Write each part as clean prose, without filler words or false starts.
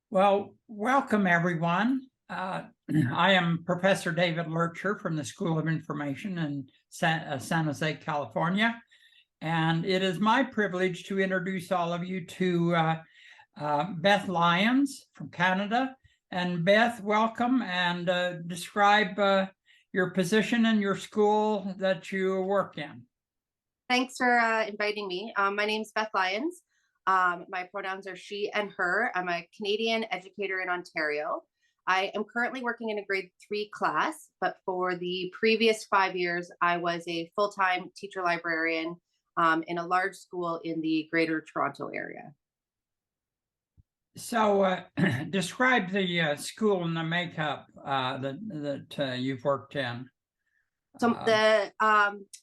Well, welcome everyone. I am Professor David Loertscher from the School of Information in San Jose, California. And it is my privilege to introduce all of you to Beth Lyons from Canada. And Beth, welcome, and describe your position and your school that you work in. Thanks for inviting me. My name's Beth Lyons. My pronouns are she and her. I'm a Canadian educator in Ontario. I am currently working in a grade 3 class, but for the previous 5 years, I was a full-time teacher librarian in a large school in the Greater Toronto area. So describe the school and the makeup that you've worked in. So the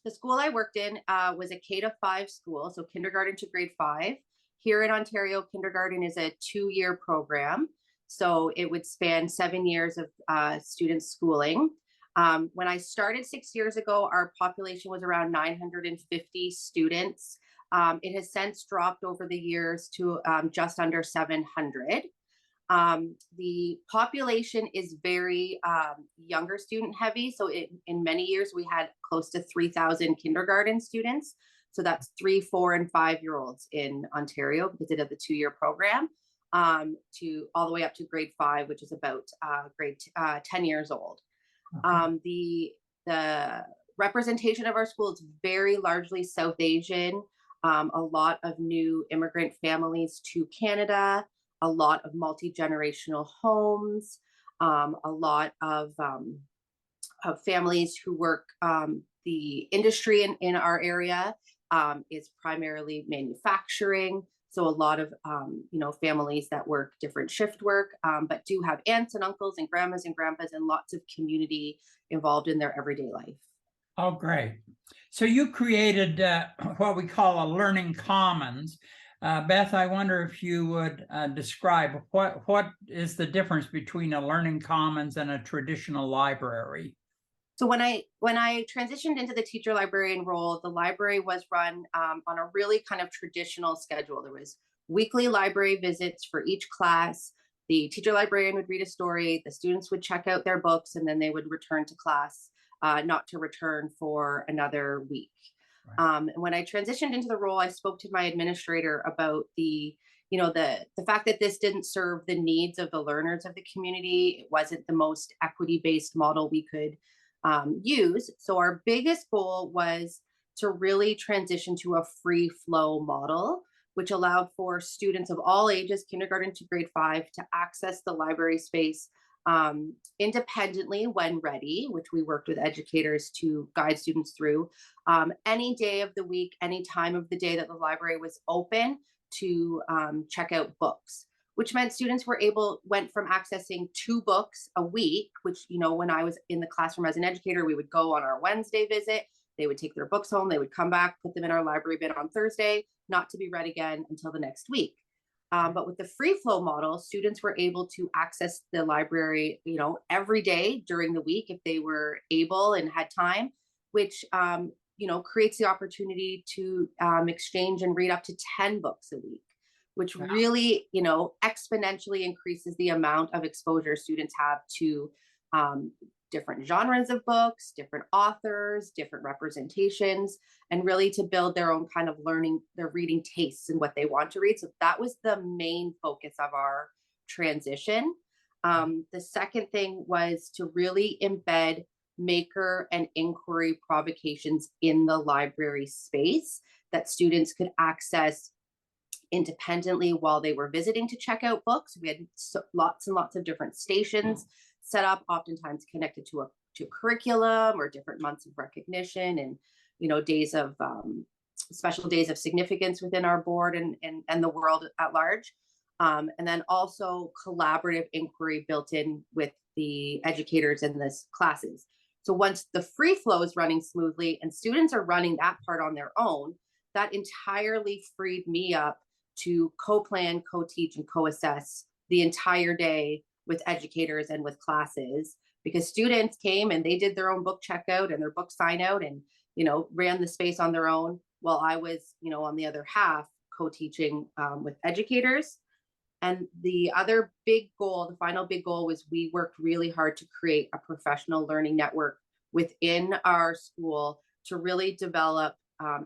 school I worked in was a K-5 school, so kindergarten to grade 5. Here in Ontario, kindergarten is a 2-year program, so it would span 7 years of students schooling. When I started 6 years ago, our population was around 950 students. It has since dropped over the years to just under 700. The population is very younger student heavy. So in many years, we had close to 3,000 kindergarten students. So that's 3, 4, and 5-year-olds in Ontario because it had the 2-year program to all the way up to grade 5, which is about grade 10 years old. Okay. The representation of our school is very largely South Asian. A lot of new immigrant families to Canada, a lot of multi-generational homes, a lot of families who work the industry in our area is primarily manufacturing. So a lot of families that work different shift work, but do have aunts and uncles and grandmas and grandpas and lots of community involved in their everyday life. Oh, great. So you created what we call a learning commons. Beth, I wonder if you would describe what is the difference between a learning commons and a traditional library? So when I transitioned into the teacher librarian role, the library was run on a really kind of traditional schedule. There was weekly library visits for each class. The teacher librarian would read a story, the students would check out their books, and then they would return to class, not to return for another week. Right. When I transitioned into the role, I spoke to my administrator about the fact that this didn't serve the needs of the learners of the community. It wasn't the most equity-based model we could use. So our biggest goal was to really transition to a free flow model, which allowed for students of all ages, kindergarten to grade 5, to access the library space independently when ready, which we worked with educators to guide students through, any day of the week, any time of the day that the library was open to check out books, which meant students went from accessing 2 books a week, which, when I was in the classroom as an educator, we would go on our Wednesday visit, they would take their books home, they would come back, put them in our library bin on Thursday, not to be read again until the next week. But with the free flow model, students were able to access the library, every day during the week if they were able and had time, which, creates the opportunity to exchange and read up to 10 books a week, which wow. Really, exponentially increases the amount of exposure students have to different genres of books, different authors, different representations, and really to build their own kind of learning, their reading tastes and what they want to read. So that was the main focus of our transition. The second thing was to really embed maker and inquiry provocations in the library space that students could access independently while they were visiting to check out books. We had lots and lots of different stations set up, oftentimes connected to curriculum or different months of recognition and days of special days of significance within our board and the world at large. And then also collaborative inquiry built in with the educators in this classes. So once the free flow is running smoothly and students are running that part on their own, that entirely freed me up to co-plan, co-teach, and co-assess the entire day with educators and with classes, because students came and they did their own book checkout and their book sign out and, ran the space on their own while I was, on the other half co-teaching with educators. And the other big goal, the final big goal, was we worked really hard to create a professional learning network within our school to really develop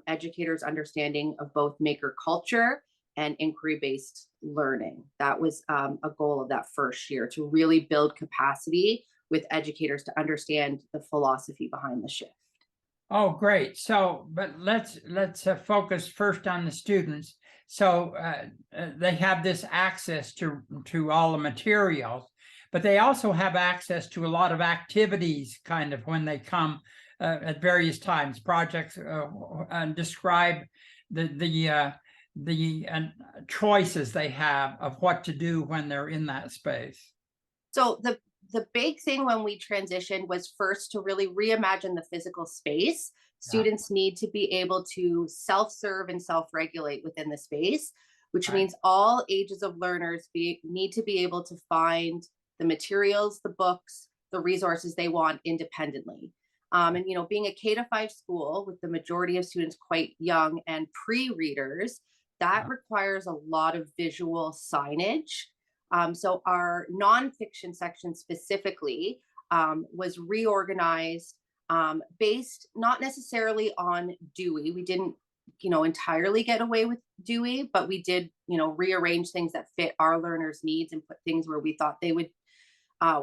educators' understanding of both maker culture and inquiry-based learning. That was a goal of that first year, to really build capacity with educators to understand the philosophy behind the shift. Oh, great. So, but let's focus first on the students. So they have this access to all the materials, but they also have access to a lot of activities kind of when they come at various times, projects, and describe the choices they have of what to do when they're in that space. So the big thing when we transitioned was first to really reimagine the physical space. Students need to be able to self-serve and self-regulate within the space, which means all ages of learners need to be able to find the materials, the books, the resources they want independently. And being a K-5 school with the majority of students quite young and pre-readers, that requires a lot of visual signage. So our nonfiction section specifically was reorganized based not necessarily on Dewey. We didn't, entirely get away with Dewey, but we did, rearrange things that fit our learners' needs and put things where we thought they would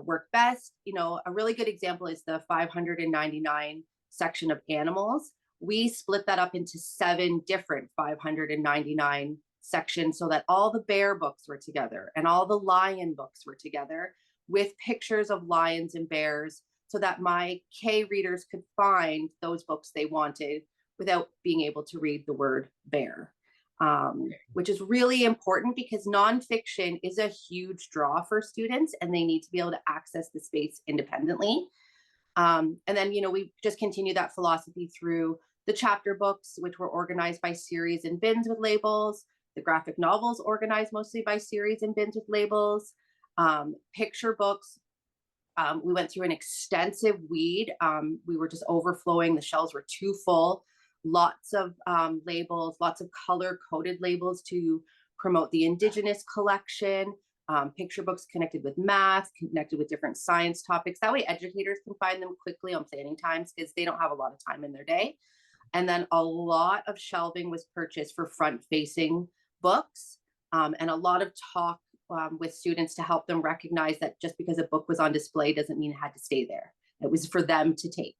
work best. A really good example is the 599 section of animals. We split that up into 7 different 599 sections so that all the bear books were together and all the lion books were together with pictures of lions and bears, so that my K readers could find those books they wanted without being able to read the word bear, which is really important because nonfiction is a huge draw for students and they need to be able to access the space independently. And then, we just continue that philosophy through the chapter books, which were organized by series and bins with labels, the graphic novels organized mostly by series and bins with labels, picture books. We went through an extensive weed. We were just overflowing. The shelves were too full. Lots of labels, lots of color-coded labels to promote the Indigenous collection. Picture books connected with math, connected with different science topics. That way educators can find them quickly on planning times because they don't have a lot of time in their day. And then a lot of shelving was purchased for front-facing books, and a lot of talk with students to help them recognize that just because a book was on display doesn't mean it had to stay there. It was for them to take.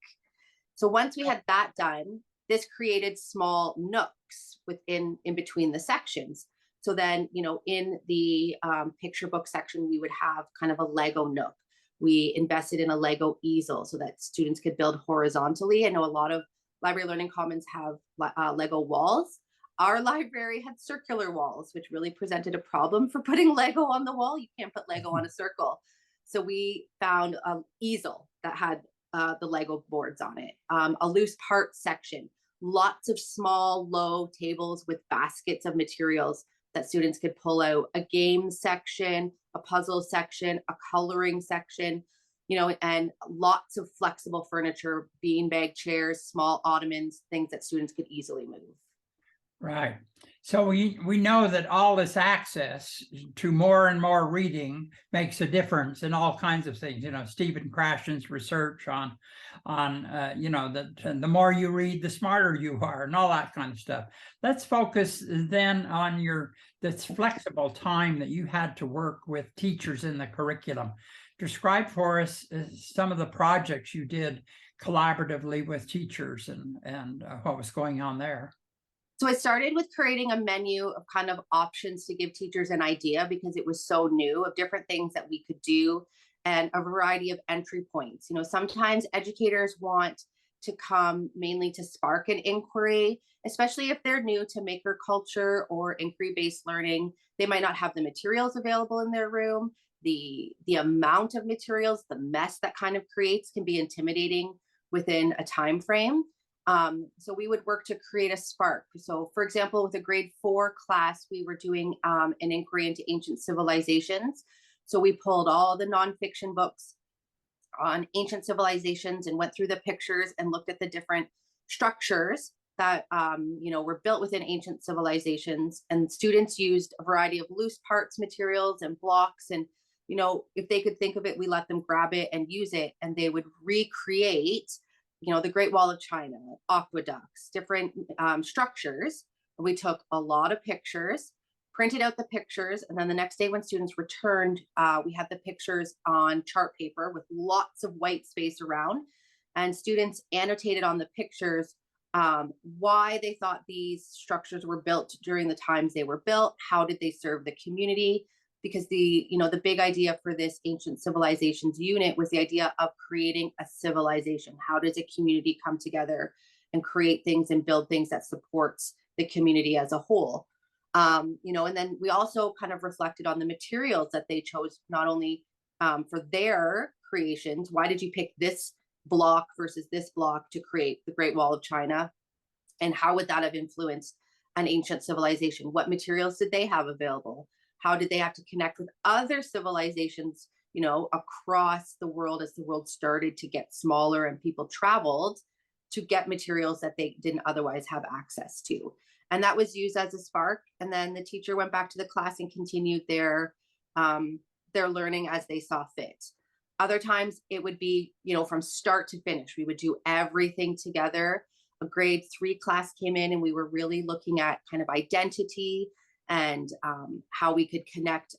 So once we had that done, this created small nooks in between the sections. So then, in the picture book section, we would have kind of a Lego nook. We invested in a Lego easel so that students could build horizontally. I know a lot of library learning commons have Lego walls. Our library had circular walls, which really presented a problem for putting Lego on the wall. You can't put Lego on a circle. So we found an easel that had the Lego boards on it, a loose parts section, lots of small, low tables with baskets of materials that students could pull out, a game section, a puzzle section, a coloring section, and lots of flexible furniture, beanbag chairs, small ottomans, things that students could easily move. Right. So we know that all this access to more and more reading makes a difference in all kinds of things. Stephen Krashen's research on that the more you read, the smarter you are, and all that kind of stuff. Let's focus then on this flexible time that you had to work with teachers in the curriculum. Describe for us some of the projects you did collaboratively with teachers and what was going on there. So I started with creating a menu of kind of options to give teachers an idea, because it was so new, of different things that we could do and a variety of entry points. Sometimes educators want to come mainly to spark an inquiry, especially if they're new to maker culture or inquiry-based learning. They might not have the materials available in their room. The amount of materials, the mess that kind of creates can be intimidating within a time frame. So we would work to create a spark. So for example, with a grade 4 class, we were doing an inquiry into ancient civilizations. So we pulled all the nonfiction books on ancient civilizations and went through the pictures and looked at the different structures that were built within ancient civilizations, and students used a variety of loose parts, materials, and blocks. And if they could think of it, we let them grab it and use it, and they would recreate the Great Wall of China, aqueducts, different structures. And we took a lot of pictures, printed out the pictures, and then the next day when students returned, we had the pictures on chart paper with lots of white space around, and students annotated on the pictures why they thought these structures were built during the times they were built, how did they serve the community, because the big idea for this ancient civilizations unit was the idea of creating a civilization. How does a community come together and create things and build things that supports the community as a whole? And then we also kind of reflected on the materials that they chose, not only for their creations. Why did you pick this block versus this block to create the Great Wall of China? And how would that have influenced an ancient civilization? What materials did they have available? How did they have to connect with other civilizations, across the world as the world started to get smaller and people traveled to get materials that they didn't otherwise have access to? And that was used as a spark. And then the teacher went back to the class and continued their learning as they saw fit. Other times it would be, from start to finish, we would do everything together. A grade 3 class came in and we were really looking at kind of identity and how we could connect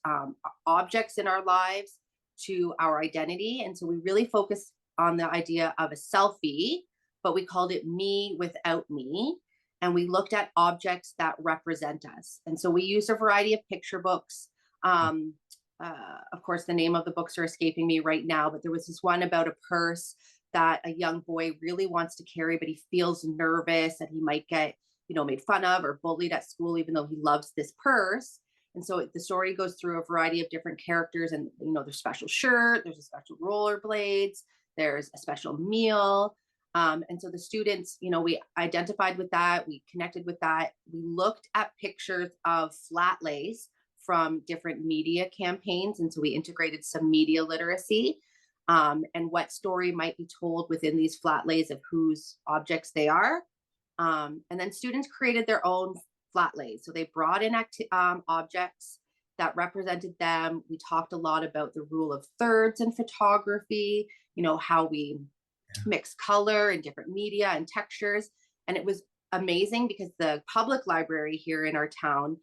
objects in our lives to our identity. And so we really focused on the idea of a selfie, but we called it me without me. And we looked at objects that represent us. And so we used a variety of picture books. Of course, the name of the books are escaping me right now, but there was this one about a purse that a young boy really wants to carry, but he feels nervous that he might get made fun of or bullied at school, even though he loves this purse. And so the story goes through a variety of different characters, and there's special shirt, there's a special rollerblades, there's a special meal. And so the students, we identified with that, we connected with that. We looked at pictures of flat lays from different media campaigns. And so we integrated some media literacy and what story might be told within these flat lays of whose objects they are. And then students created their own flat lays. So they brought in objects that represented them. We talked a lot about the rule of thirds in photography, how we mix color and different media and textures. And it was amazing because the public library here in our town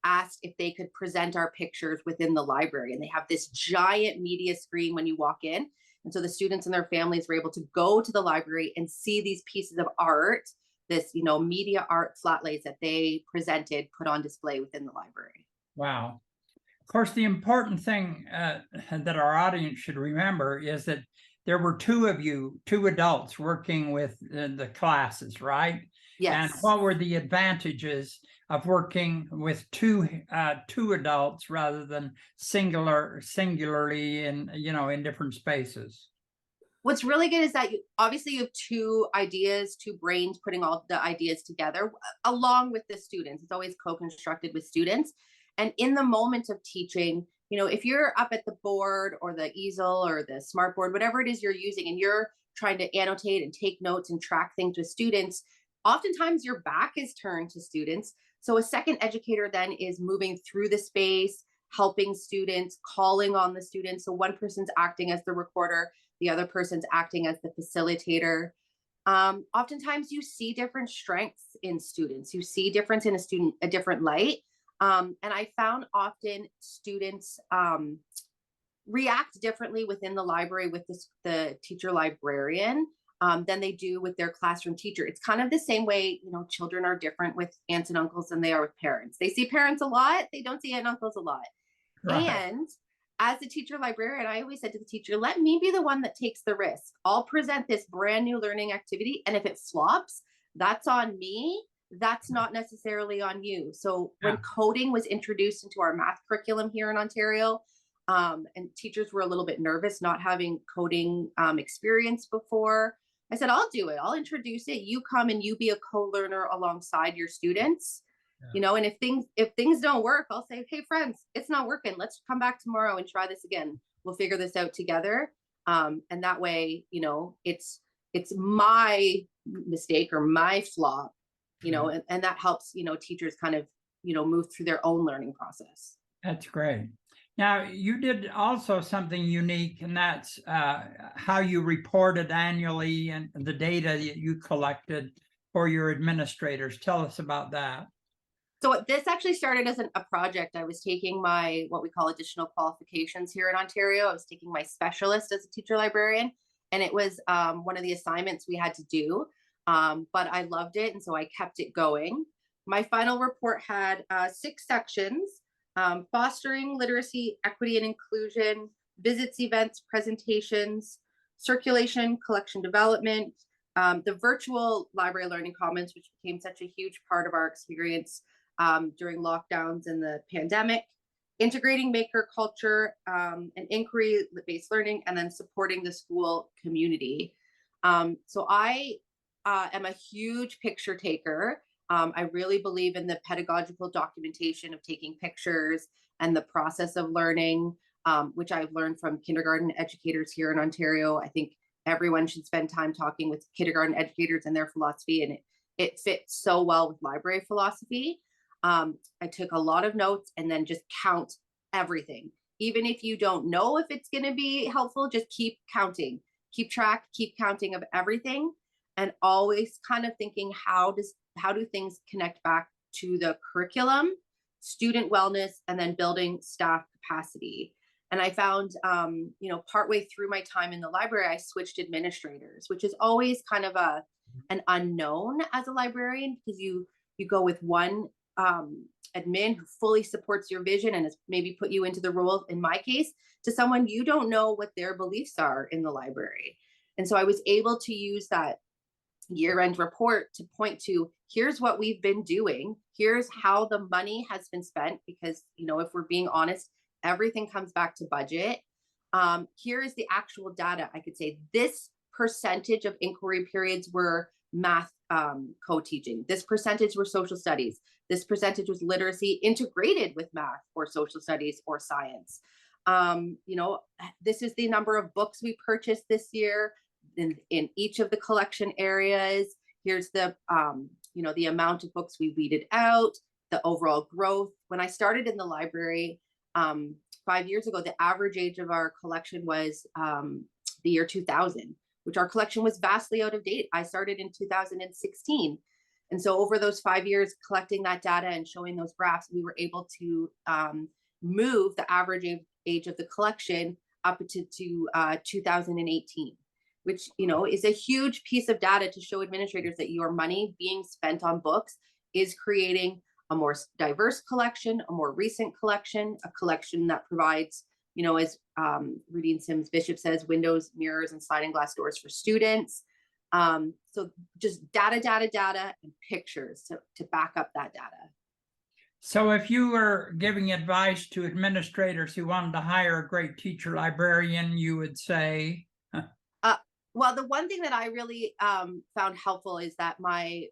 asked if they could present our pictures within the library. And they have this giant media screen when you walk in. And so the students and their families were able to go to the library and see these pieces of art, this, media art flat lays that they presented, put on display within the library. Wow. Of course, the important thing that our audience should remember is that there were two adults working with the classes, right? Yes. And what were the advantages of working with two adults rather than singularly in different spaces? What's really good is that you have two ideas, two brains putting all the ideas together along with the students. It's always co-constructed with students. And in the moment of teaching, if you're up at the board or the easel or the smart board, whatever it is you're using, and you're trying to annotate and take notes and track things with students, oftentimes your back is turned to students. So a second educator then is moving through the space, helping students, calling on the students. So one person's acting as the recorder, the other person's acting as the facilitator. Oftentimes you see different strengths in students. You see difference in a different light. And I found often students react differently within the library with the teacher librarian than they do with their classroom teacher. It's kind of the same way, children are different with aunts and uncles than they are with parents. They see parents a lot, they don't see aunt and uncles a lot. Right. And as the teacher librarian, I always said to the teacher, let me be the one that takes the risk. I'll present this brand new learning activity. And if it flops, that's on me. That's not necessarily on you. So when coding was introduced into our math curriculum here in Ontario, and teachers were a little bit nervous not having coding experience before, I said, I'll do it. I'll introduce it. You come and you be a co-learner alongside your students. And if things don't work, I'll say, hey friends, it's not working. Let's come back tomorrow and try this again. We'll figure this out together. And that way, it's my mistake or my flaw, and that helps, teachers kind of, move through their own learning process. That's great. Now, you did also something unique, and that's how you reported annually and the data that you collected for your administrators. Tell us about that. So this actually started as a project. I was taking my, what we call additional qualifications here in Ontario. I was taking my specialist as a teacher librarian, and it was one of the assignments we had to do, but I loved it, and so I kept it going. My final report had 6 sections: fostering literacy, equity, and inclusion, visits, events, presentations, circulation, collection development, the virtual library learning commons, which became such a huge part of our experience during lockdowns and the pandemic, integrating maker culture and inquiry-based learning, and then supporting the school community. So I am a huge picture taker. I really believe in the pedagogical documentation of taking pictures and the process of learning, which I've learned from kindergarten educators here in Ontario. I think everyone should spend time talking with kindergarten educators and their philosophy, and it fits so well with library philosophy. I took a lot of notes and then just count everything. Even if you don't know if it's going to be helpful, just keep counting, keep track, keep counting of everything, and always kind of thinking, how do things connect back to the curriculum, student wellness, and then building staff capacity. And I found, partway through my time in the library, I switched administrators, which is always kind of an unknown as a librarian, because you go with one admin who fully supports your vision and has maybe put you into the role, in my case, to someone you don't know what their beliefs are in the library. And so I was able to use that year-end report to point to, here's what we've been doing, here's how the money has been spent, because if we're being honest, everything comes back to budget. Here is the actual data. I could say this percentage of inquiry periods were math co-teaching, this percentage were social studies, this percentage was literacy integrated with math or social studies or science. This is the number of books we purchased this year in each of the collection areas. Here's the the amount of books we weeded out, the overall growth. When I started in the library 5 years ago, the average age of our collection was the year 2000, which our collection was vastly out of date. I started in 2016. And so over those 5 years, collecting that data and showing those graphs, we were able to move the average age of the collection up to 2018, which is a huge piece of data to show administrators that your money being spent on books is creating a more diverse collection, a more recent collection, a collection that provides, as Rudine Sims Bishop says, windows, mirrors, and sliding glass doors for students. So just data, and pictures to back up that data. So if you were giving advice to administrators who wanted to hire a great teacher librarian, you would say? Well, the one thing that I really found helpful is that my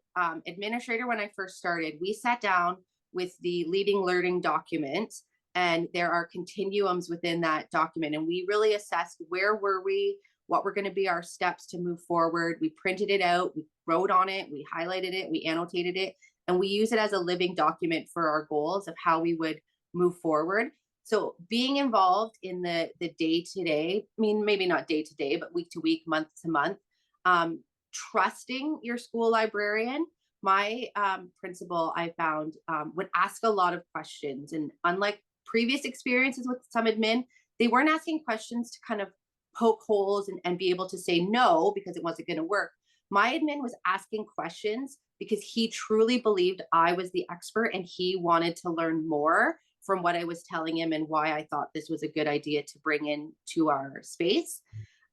administrator, when I first started, we sat down with the leading learning document, and there are continuums within that document. And we really assessed, where were we, what were going to be our steps to move forward. We printed it out, we wrote on it, we highlighted it, we annotated it, and we use it as a living document for our goals of how we would move forward. So being involved in the day-to-day, maybe not day-to-day, but week-to-week, month-to-month, trusting your school librarian. My principal, I found, would ask a lot of questions. And unlike previous experiences with some admin, they weren't asking questions to kind of poke holes and be able to say no because it wasn't going to work. My admin was asking questions because he truly believed I was the expert and he wanted to learn more from what I was telling him and why I thought this was a good idea to bring in to our space.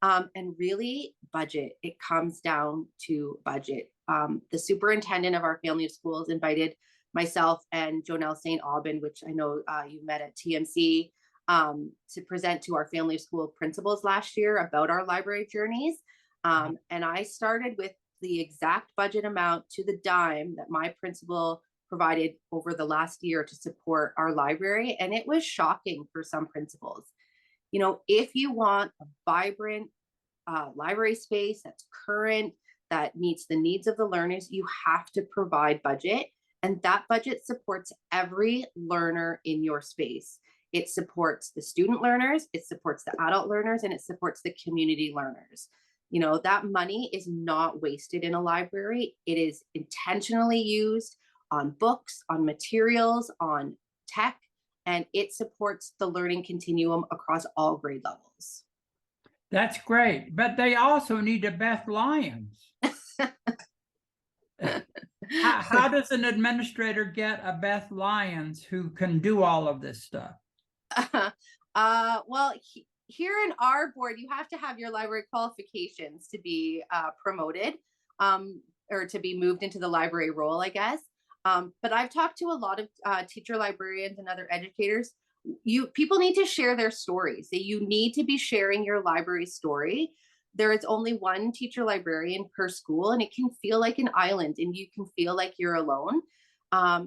And really, budget. It comes down to budget. The superintendent of our family of schools invited myself and Jonelle St. Aubin, which I know you met at TMC, to present to our family of school principals last year about our library journeys. And I started with the exact budget amount to the dime that my principal provided over the last year to support our library. And it was shocking for some principals. If you want a vibrant library space that's current, that meets the needs of the learners, you have to provide budget. And that budget supports every learner in your space. It supports the student learners, it supports the adult learners, and it supports the community learners. You know, that money is not wasted in a library. It is intentionally used on books, on materials, on tech, and it supports the learning continuum across all grade levels. That's great, but they also need a Beth Lyons. How does an administrator get a Beth Lyons who can do all of this stuff? Well, here in our board, you have to have your library qualifications to be promoted or to be moved into the library role, I guess. But I've talked to a lot of teacher librarians and other educators. People need to share their stories. So you need to be sharing your library story. There is only one teacher librarian per school, and it can feel like an island, and you can feel like you're alone.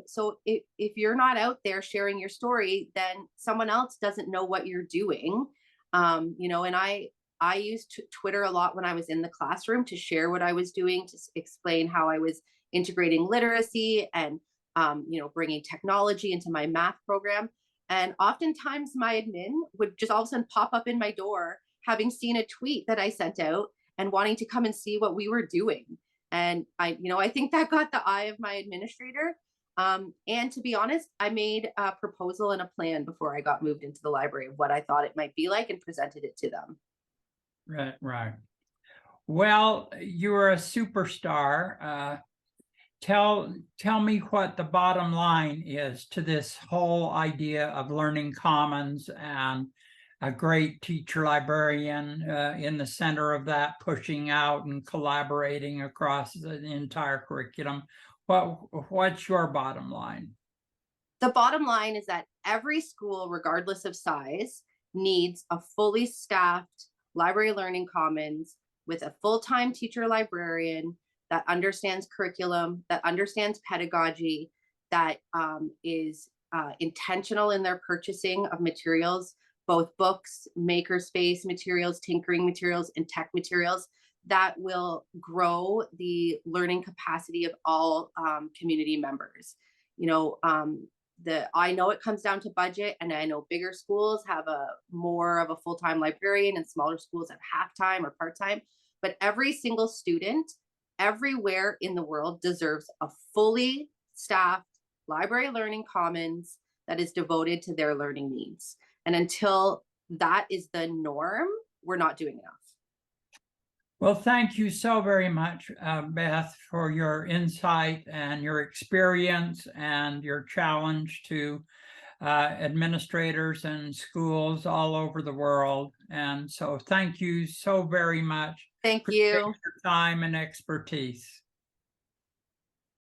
So if you're not out there sharing your story, then someone else doesn't know what you're doing. You know, and I used Twitter a lot when I was in the classroom to share what I was doing, to explain how I was integrating literacy and, you know, bringing technology into my math program. And oftentimes my admin would just all of a sudden pop up in my door, having seen a tweet that I sent out and wanting to come and see what we were doing. And I think that got the eye of my administrator. And to be honest, I made a proposal and a plan before I got moved into the library of what I thought it might be like and presented it to them. Right, right. Well, you're a superstar. Tell me what the bottom line is to this whole idea of learning commons and a great teacher librarian in the center of that, pushing out and collaborating across the entire curriculum. What's your bottom line? The bottom line is that every school, regardless of size, needs a fully staffed library learning commons with a full-time teacher librarian that understands curriculum, that understands pedagogy, that is intentional in their purchasing of materials, both books, makerspace materials, tinkering materials, and tech materials that will grow the learning capacity of all community members. You know, I know it comes down to budget, and I know bigger schools have more of a full-time librarian and smaller schools have half-time or part-time, but every single student everywhere in the world deserves a fully staffed library learning commons that is devoted to their learning needs. And until that is the norm, we're not doing enough. Well, thank you so very much, Beth, for your insight and your experience and your challenge to administrators and schools all over the world. And so thank you so very much. Thank Appreciate you. your time and expertise.